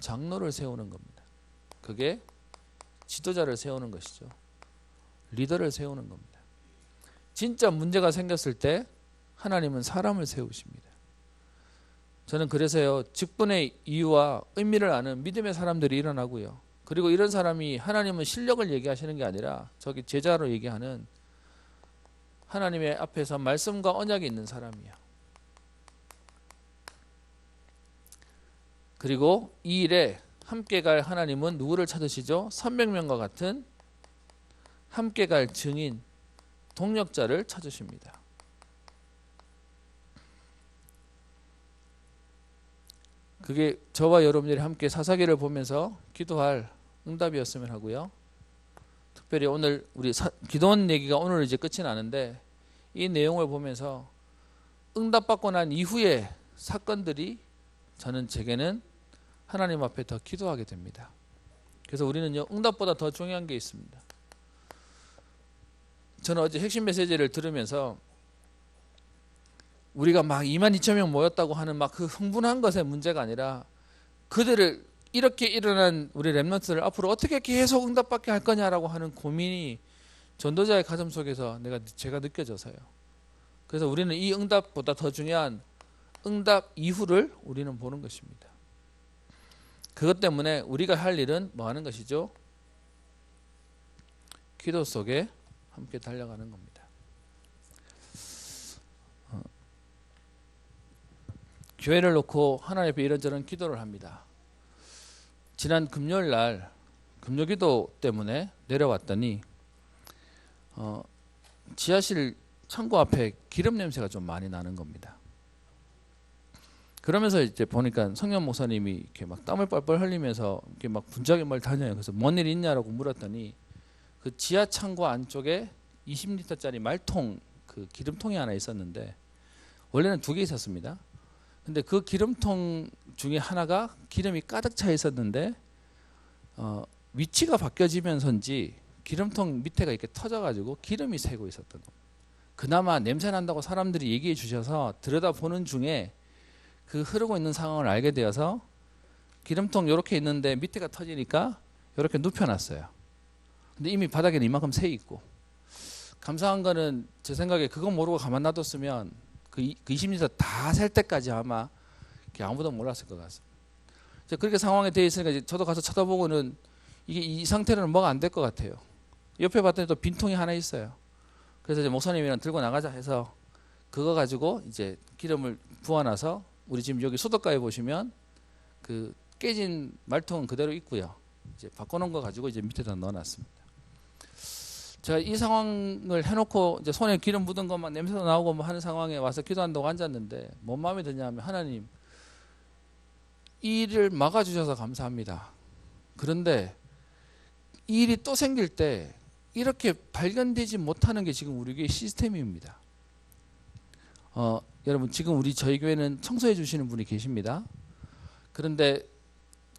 장로를 세우는 겁니다. 그게 지도자를 세우는 것이죠. 리더를 세우는 겁니다. 진짜 문제가 생겼을 때 하나님은 사람을 세우십니다. 저는 그래서요, 직분의 이유와 의미를 아는 믿음의 사람들이 일어나고요. 그리고 이런 사람이 하나님은 실력을 얘기하시는 게 아니라 저기 제자로 얘기하는 하나님의 앞에서 말씀과 언약이 있는 사람이야. 그리고 이 일에 함께 갈 하나님은 누구를 찾으시죠? 300명과 같은 함께 갈 증인, 동력자를 찾으십니다. 그게 저와 여러분들이 함께 사사기를 보면서 기도할 응답이었으면 하고요. 특별히 오늘 우리 기도원 얘기가 오늘 이제 끝이 나는데, 이 내용을 보면서 응답받고 난 이후의 사건들이 제게는 하나님 앞에 더 기도하게 됩니다. 그래서 우리는요, 응답보다 더 중요한 게 있습니다. 저는 어제 핵심 메시지를 들으면서 우리가 막 22,000명 모였다고 하는 막 그 흥분한 것의 문제가 아니라, 그들을 이렇게 일어난 우리 렘넌트를 앞으로 어떻게 계속 응답받게 할 거냐라고 하는 고민이 전도자의 가슴 속에서 제가 느껴져서요. 그래서 우리는 이 응답보다 더 중요한 응답 이후를 우리는 보는 것입니다. 그것 때문에 우리가 할 일은 뭐 하는 것이죠? 기도 속에 함께 달려가는 겁니다. 교회를 놓고 하나님 앞에 이런저런 기도를 합니다. 지난 금요일 날 금요기도 때문에 내려왔더니 지하실 창고 앞에 기름 냄새가 좀 많이 나는 겁니다. 그러면서 이제 보니까 성령 목사님이 이렇게 막 땀을 뻘뻘 흘리면서 이렇게 막 분주하게 뭘 다녀요. 그래서 뭔 일 있냐라고 물었더니 그 지하 창고 안쪽에 20리터짜리 말통 그 기름통이 하나 있었는데 원래는 2개 있었습니다. 근데 그 기름통 중에 하나가 기름이 가득 차 있었는데 위치가 바뀌어지면서인지 기름통 밑에가 이렇게 터져가지고 기름이 새고 있었던 겁니다. 그나마 냄새 난다고 사람들이 얘기해 주셔서 들여다보는 중에 그 흐르고 있는 상황을 알게 되어서 기름통 이렇게 있는데 밑에가 터지니까 이렇게 눕혀놨어요. 근데 이미 바닥에는 이만큼 새 있고, 감사한 거는 제 생각에 그거 모르고 가만 놔뒀으면 그 20리터 다 셀 때까지 아마 아무도 몰랐을 것 같습니다. 그렇게 상황에 돼 있으니까 저도 가서 쳐다보고는 이게 이 상태로는 뭐가 안 될 것 같아요. 옆에 봤더니 또 빈통이 하나 있어요. 그래서 이제 목사님이랑 들고 나가자 해서 그거 가지고 이제 기름을 부어놔서 우리 지금 여기 소독가에 보시면 그 깨진 말통은 그대로 있고요. 이제 바꿔놓은 거 가지고 이제 밑에다 넣어놨습니다. 제가 이 상황을 해놓고 이제 손에 기름 묻은 것만 냄새도 나오고 뭐 하는 상황에 와서 기도한다고 앉았는데 뭔 마음이 드냐면, 하나님 이 일을 막아주셔서 감사합니다. 그런데 이 일이 또 생길 때 이렇게 발견되지 못하는 게 지금 우리 교회 시스템입니다. 여러분 지금 저희 교회는 청소해 주시는 분이 계십니다. 그런데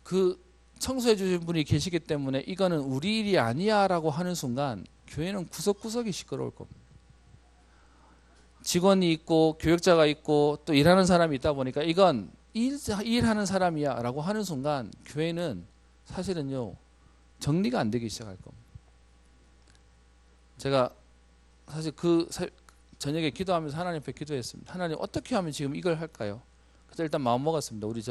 그 청소해 주시는 분이 계시기 때문에 이거는 우리 일이 아니야 라고 하는 순간 교회는 구석구석이 시끄러울 겁니다. 직원이 있고 교역자가 있고 또 일하는 사람이 있다 보니까 이건 일하는 사람이야 라고 하는 순간 교회는 사실은요 정리가 안 되기 시작할 겁니다. 제가 사실 저녁에 기도하면서 하나님 앞에 기도했습니다. 하나님 어떻게 하면 지금 이걸 할까요? 그래서 일단 마음 먹었습니다. 우리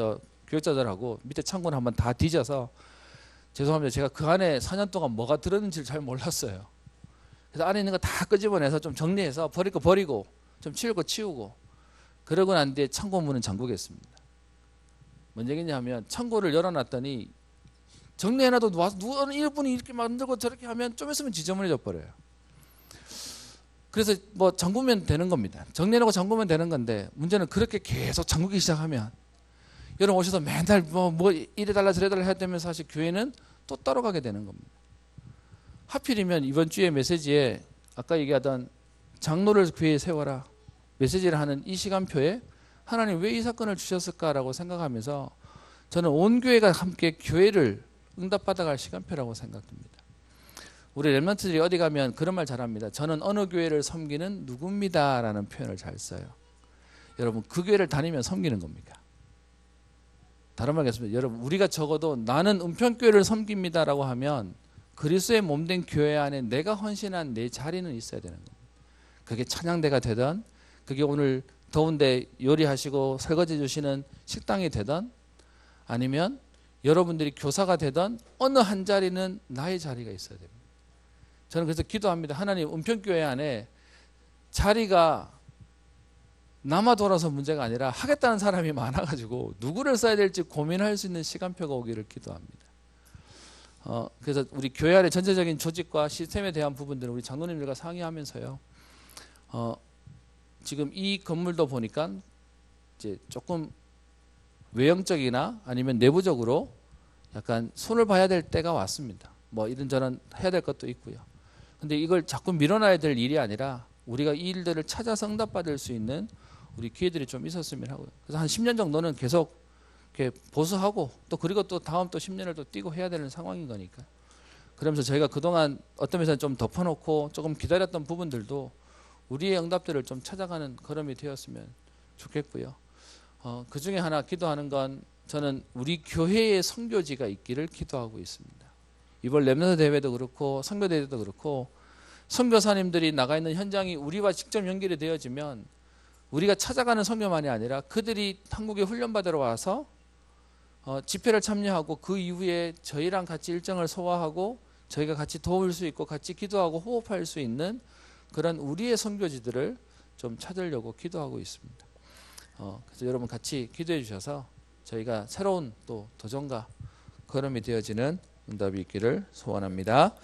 교역자들하고 밑에 창고를 한번 다 뒤져서, 죄송합니다, 제가 그 안에 4년 동안 뭐가 들었는지를 잘 몰랐어요. 그래서 안에 있는 거 다 끄집어내서 좀 정리해서 버릴 거 버리고 좀 치울 거 치우고, 그러고 난 뒤에 창고 문은 잠그겠습니다. 뭔 얘기냐 하면 창고를 열어놨더니 정리해놔도 누가 1분이 이렇게 만들고 저렇게 하면 좀 있으면 지저분해져 버려요. 그래서 뭐 잠그면 되는 겁니다. 정리해놓고 잠그면 되는 건데, 문제는 그렇게 계속 잠그기 시작하면 여러분 오셔서 맨날 뭐 이래달라 저래달라 해야 되면서 사실 교회는 또 떨어가게 되는 겁니다. 하필이면 이번 주에 메시지에 아까 얘기하던 장로를 교회에 세워라 메시지를 하는 이 시간표에 하나님 왜 이 사건을 주셨을까라고 생각하면서 저는 온 교회가 함께 교회를 응답받아갈 시간표라고 생각됩니다. 우리 렘넌트들이 어디 가면 그런 말 잘합니다. 저는 어느 교회를 섬기는 누구입니다 라는 표현을 잘 써요. 여러분 그 교회를 다니면 섬기는 겁니까? 다른 말 하겠습니다. 여러분 우리가 적어도 나는 은평교회를 섬깁니다 라고 하면 그리스도의 몸된 교회 안에 내가 헌신한 내 자리는 있어야 되는 겁니다. 그게 찬양대가 되든, 그게 오늘 더운데 요리하시고 설거지 주시는 식당이 되든, 아니면 여러분들이 교사가 되든 어느 한 자리는 나의 자리가 있어야 됩니다. 저는 그래서 기도합니다. 하나님 은평교회 안에 자리가 남아 돌아서 문제가 아니라 하겠다는 사람이 많아가지고 누구를 써야 될지 고민할 수 있는 시간표가 오기를 기도합니다. 그래서 우리 교회 안의 전체적인 조직과 시스템에 대한 부분들은 우리 장로님들과 상의하면서요. 지금 이 건물도 보니까 이제 조금 외형적이나 아니면 내부적으로 약간 손을 봐야 될 때가 왔습니다. 뭐 이런저런 해야 될 것도 있고요. 근데 이걸 자꾸 밀어놔야 될 일이 아니라 우리가 이 일들을 찾아서 응답받을 수 있는 우리 기회들이 좀 있었으면 하고요. 그래서 한 10년 정도는 계속 이렇게 보수하고 또 그리고 또 다음 또 10년을 또 뛰고 해야 되는 상황인 거니까. 그러면서 저희가 그동안 어떤 면에서 좀 덮어놓고 조금 기다렸던 부분들도 우리의 응답들을 좀 찾아가는 걸음이 되었으면 좋겠고요. 그 중에 하나 기도하는 건 저는 우리 교회의 선교지가 있기를 기도하고 있습니다. 이번 렘넌트 대회도 그렇고 선교 대회도 그렇고 선교사님들이 나가 있는 현장이 우리와 직접 연결이 되어지면 우리가 찾아가는 선교만이 아니라 그들이 한국에 훈련받으러 와서 집회를 참여하고 그 이후에 저희랑 같이 일정을 소화하고 저희가 같이 도울 수 있고 같이 기도하고 호흡할 수 있는 그런 우리의 선교지들을 좀 찾으려고 기도하고 있습니다. 그래서 여러분 같이 기도해 주셔서 저희가 새로운 또 도전과 걸음이 되어지는 응답이 있기를 소원합니다.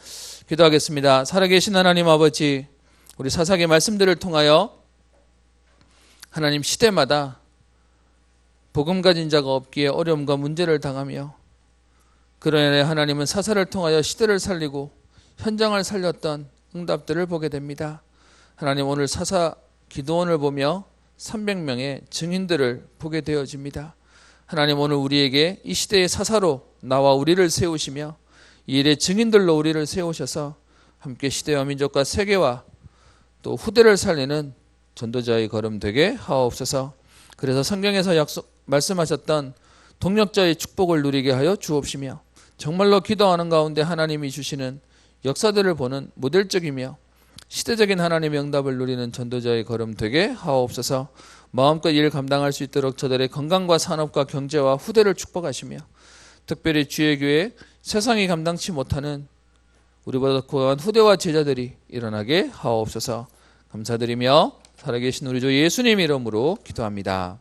기도하겠습니다. 살아계신 하나님 아버지, 우리 사사기 말씀들을 통하여 하나님 시대마다 복음 가진 자가 없기에 어려움과 문제를 당하며 그러나 하나님은 사사를 통하여 시대를 살리고 현장을 살렸던 응답들을 보게 됩니다. 하나님 오늘 사사 기도원을 보며 300명의 증인들을 보게 되어집니다. 하나님 오늘 우리에게 이 시대의 사사로 나와 우리를 세우시며 이 일의 증인들로 우리를 세우셔서 함께 시대와 민족과 세계와 또 후대를 살리는 전도자의 걸음 되게 하옵소서. 그래서 성경에서 말씀하셨던 동력자의 축복을 누리게 하여 주옵시며 정말로 기도하는 가운데 하나님이 주시는 역사들을 보는 모델적이며 시대적인 하나님의 응답을 누리는 전도자의 걸음 되게 하옵소서. 마음껏 일을 감당할 수 있도록 저들의 건강과 산업과 경제와 후대를 축복하시며 특별히 주의 교회 세상이 감당치 못하는 우리보다 고아한 후대와 제자들이 일어나게 하옵소서. 감사드리며 살아계신 우리 주 예수님 이름으로 기도합니다.